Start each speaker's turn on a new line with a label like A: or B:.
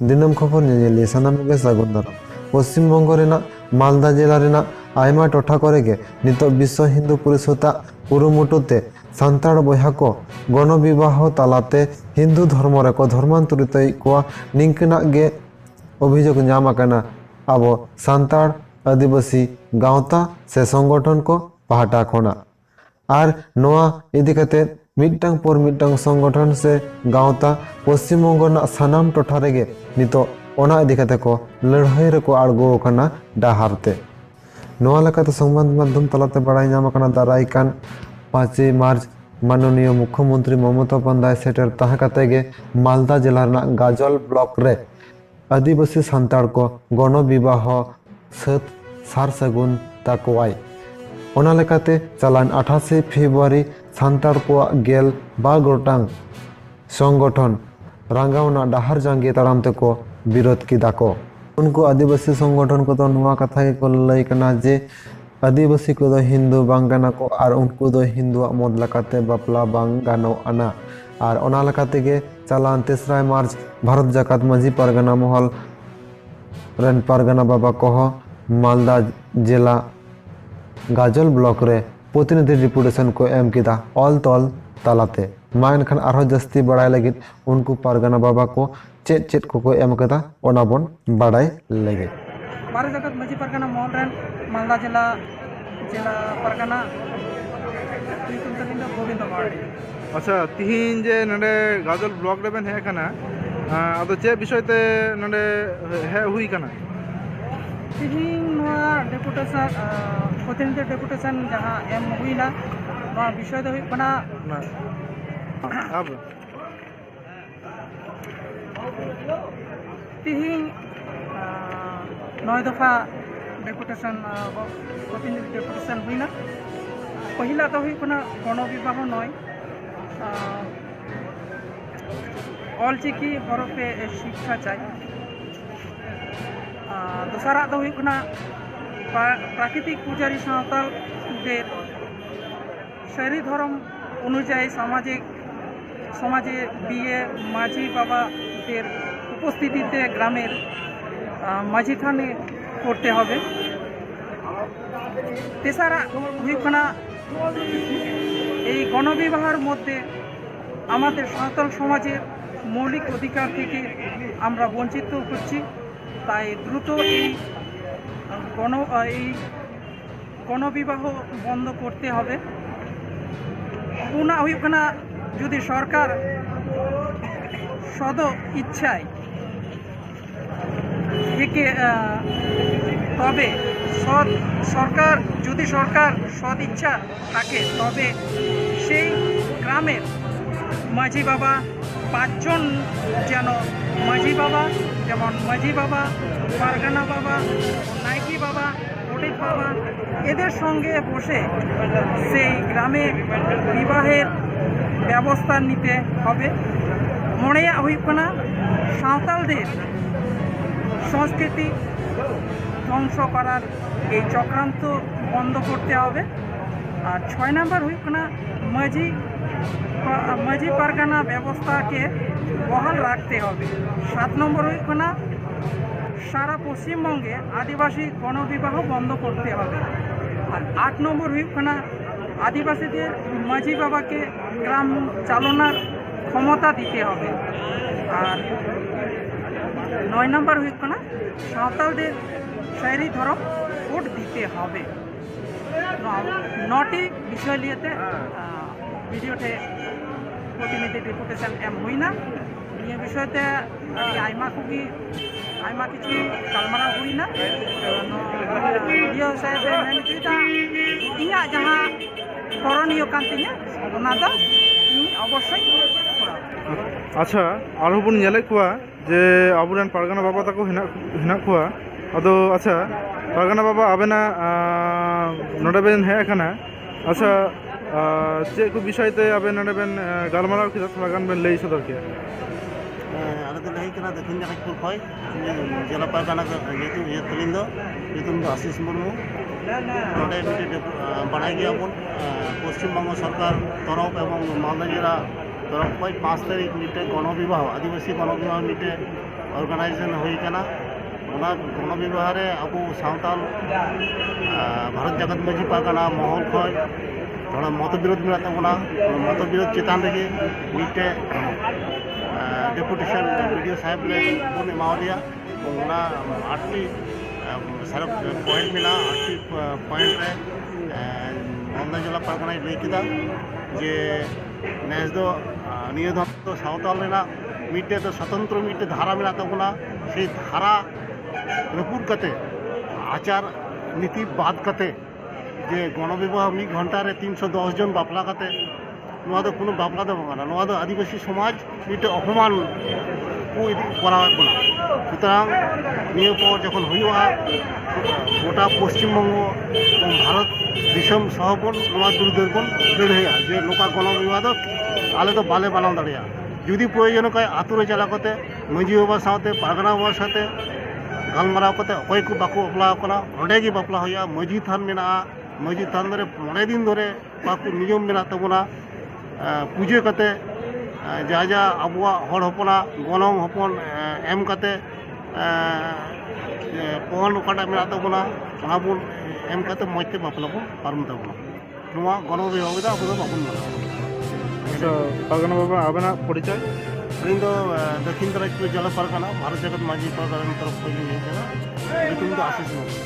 A: दिनम खबर नेनेलिए सानामगे सागुन दाराम। पश्चिम बंग रेना मालदा जिला रेना आयमा टोठा करेगे नितो विश्व हिंदू परिषद कुरुमुटुते सान्ताड़ बयहा को गण विवाह तालाते हिंदू धर्म रेको धर्मांतरित को निंकना गे अभियोग नाम आकाना आबो सान्ताड़ आदिवासी गावता से संगठन को पाहटा खोना और नोआ इदी कते मिटटांग पर मिटटांग संगठन से गावता पश्चिम बंग सानाम टोठा रेगे नितो ओना इदी कते को लड़ाई रेको आड़गो काना डाहारते नोआ लेकाते संबाद माध्यम तलाते बाड़ाय नाम आकाना दारायकान 5 मार्च माननीय मुख्यमंत्री ममता बंदाय सेटर ताहे काते गे मालदा जिला गाजल ब्लॉक रे आदिवासी सान्ताड़ को गण विवाह सात सार सगुन ताकवाय ओना लेकाते चालान 28 फेब्रुआरी सान्ताड़ को गेल 12 गोटांग संगठन रांगावना डाहार जांगे ताराम को विरोध किदा को उनको आदिवासी संगठन को तो नुआ कथा के लई कना जे आदिवासी को हिंदू बांग गाना को और उनको दो हिंदू मद लकाते बापला बांग गानो आना और ओना लकाते गे चालान 3 मार्च भारत जाकात मांझी पारगाना महल रेन पारगाना बाबा कह मालदा जिला गाजल ब्लॉक रे प्रतिनिधि डिपुटेशन को एम किदा ऑल तल तालाते मा एनखान आरो जस्ती बड़ाय लगी उनको पारगाना बाबा को चेत चेत को एम कदा ओना बन बड़ाय लगे
B: भारत जाकात मांझी पारगाना महल रेन मालदा जिला जिला पारगाना गोविंद मार्डी।
C: अच्छा तिहिन जे नडे गाजल ब्लॉक रेबेन हे कना आदो चे विषयते नडे हे हुई कना
B: तिहिन नोआ डेपुटेशन प्रतिनिधि डेपुटेशन जहां एम हुईना नोआ विषय दो हुई कना
C: अब
B: तिहिन 9 दफा डेपुटेशन प्रतिनिधि डेपुटेशन हुईना पहिला तो हुई कना गण विवाह नय अलचिकी हरफे शिक्षा चाहिए दोसारा दो हुई कना प्राकृतिक पूजारी सावताल देर शहरी धर्म अनुयायी समाजे बिए माझी बाबा देर उपस्थितिते ग्रामेर माझी थाने करते हबे तेसारा हुई कना এই গণবিবাহের মধ্যে আমাদের সাঁওতাল সমাজের মৌলিক অধিকার থেকে আমরা বঞ্চিত হচ্ছি তাই দ্রুত এই গণবিবাহ বন্ধ করতে হবে পুনা হুইক না যদি সরকার সদ ইচ্ছায় থেকে তবে সরকার যদি সরকার সদ ইচ্ছা থাকে তবে সেই গ্রামের মাঝি বাবা 5 জন যেন মাঝি বাবা যেমন মাঝি বাবা পারগানা বাবা নাইকি বাবা পণ্ডিত বাবা এদের সঙ্গে বসে সেই গ্রামে বিবাহের ব্যবস্থা নিতে হবে মনে হুইক না সাঁওতালদের সংস্কৃতি ধ্বংস করার এই চক্রান্ত বন্ধ করতে হবে আর 6 নম্বর হুইক না মাঝি পারগানা ব্যবস্থাকে বহাল রাখতে হবে 7 নম্বর হুইক না সারা পশ্চিমবঙ্গে আদিবাসী গণবিবাহ বন্ধ করতে হবে আর 8 নম্বর হুইক না আদিবাসীদের মাঝি বাবাকে গ্রাম চালনার ক্ষমতা দিতে হবে আর 9 নম্বর হুইক না সাঁওতালদের শহরি ধর্ম কোড দিতে হবে নটি বিষয় নিয়েতে ভিডিওতে প্রতিনিধি ডেপুটেশন এম হই না নিয়ে বিষয়তে আইমা কিছু গালমারাও হই না ভিডিও সাহেব মেনকিটা ইয়া যাহা করণীয় কান্তিনে ওনা দ অবশ্যই
C: अच्छा आरो बन नेले कुआ जे आबुरेन पारगाना बाबा ताको हिना कुआ अदो अच्छा पारगाना बाबा आबेना नोडे बेन हे खाना अच्छा चे को विषयते आबे नोडे बेन गालमाराव किदा थोड़ागान बेन लई सदर के
D: आले तो लई कना दक्षिण दिनाजपुर खय जिला पारगाना ये तलिन दो आशीष मुर्मू नोडे बनाई गया बन पश्चिम बंग सरकार तरफ एवं मालदा जिला तरफ 5 तारीख मिटे गणविवाह आदिवासी गणविवाह मिटे অর্গানাইজেশন ᱦᱩᱭ ᱟᱠᱟᱱᱟ ᱚᱱᱟ ᱜᱚᱱᱚ ᱵᱤᱵᱟᱦ ᱨᱮ ᱟᱵᱚ ᱥᱟᱶᱛᱟᱞ ᱵᱷᱟᱨᱚᱛ ᱡᱟᱠᱟᱛ ᱢᱟᱺᱡᱷᱤ ᱯᱟᱨᱜᱟᱱᱟ ᱢᱚᱦᱚᱞ ᱠᱷᱚᱱ ᱛᱷᱚᱲᱟ ᱢᱚᱛ ᱵᱤᱨᱳধ ᱢᱮᱱᱟᱜ ᱛᱟᱵᱚᱱᱟ ᱢᱚᱛ ᱵᱤᱨᱳধ ᱪᱮᱛᱟᱱ ᱨᱮᱜᱮ ᱢᱤᱫᱴᱮᱡ ᱰᱮপুᱴᱮᱥᱚᱱ ᱵᱤᱰᱤଓ ᱥᱟহেᱵ ᱞᱮ ᱵᱚᱱ ᱮᱢᱟᱣᱟᱫᱮᱭᱟ ᱚᱱᱟ 8টি সারা পয়েন্ট মেনাᱜᱼᱟ 8টি পয়েন্ট ᱨᱮ মালদা জেলা পারগানায় লᱟᱹᱭ ᱠᱮᱫᱟ যে নেস ᱫᱚ নিয়ে ধরো সাঁওতাল রেনা মিটে তো স্বতন্ত্র মিটে ধারা মেনা তাবনা সেই ধারা রপুর কাতে আচার নীতি বাদ কাতে যে গণবিবাহ 1 ঘন্টারে 310 জন বাপলা কাতে নোয়া দো কোনো বাপলা দো বাঙানা নোয়া দো আদিবাসী সমাজ মিটে অপমান কো ইদি করা বনা সুতরাং নিয়ে পর যখন হইয়া গোটা পশ্চিমবঙ্গ এবং ভারত দিশম সহবন নোয়া বিরুদ্ধে বন লড়াইয়া যে নোকা গণবিবাহ আলে তো বালে বানাও দাঁড়িয়া যদি প্রয়োজন হয় আতুরে চালা করতে মাঝি বাবার সাথে পারগানা বাবার সাথে গালমারাও করতে অকয় কো বাকো বাপলা করা অঁডে গিয়ে বাপলা হইয়া মাঝি থান মেনাᱜᱼᱟ মাঝি থান ধরে 5 দিন ধরে বাকো নিয়ম মেনা তাবনা পুজো কাতে যা যা আবুয়া হড় হপনা গনং হপন এম কাতে পন ওকাটা মেনা তাবনা অনা বন এম কাতে মজতে বাপলা বন পারম তাবনা নোয়া গণবিবাহ দা আবো বাবন মানা
C: আচ্ছা পারগানা বাবা আবেনা পরিচয়
D: ᱟᱹᱞᱤᱧ ᱫᱚ ᱫᱚᱠᱷᱤᱱ ᱫᱤᱱᱟᱡᱽᱯᱩᱨ ᱡᱮᱞᱟ ᱯᱟᱨᱜᱟᱱᱟ ᱵᱷᱟᱨᱚᱛ ᱡᱟᱠᱟᱛ ᱢᱟᱺᱡᱷᱤ ᱯᱟᱨᱜᱟᱱᱟ ᱛᱚᱨᱚᱯ ᱠᱷᱚᱱ ᱞᱤᱧ ᱦᱮᱡ ᱟᱠᱟᱱᱟ ᱧᱩᱛᱩᱢ ᱫᱚ ᱟᱥᱤᱥ ᱢᱩᱨᱢᱩ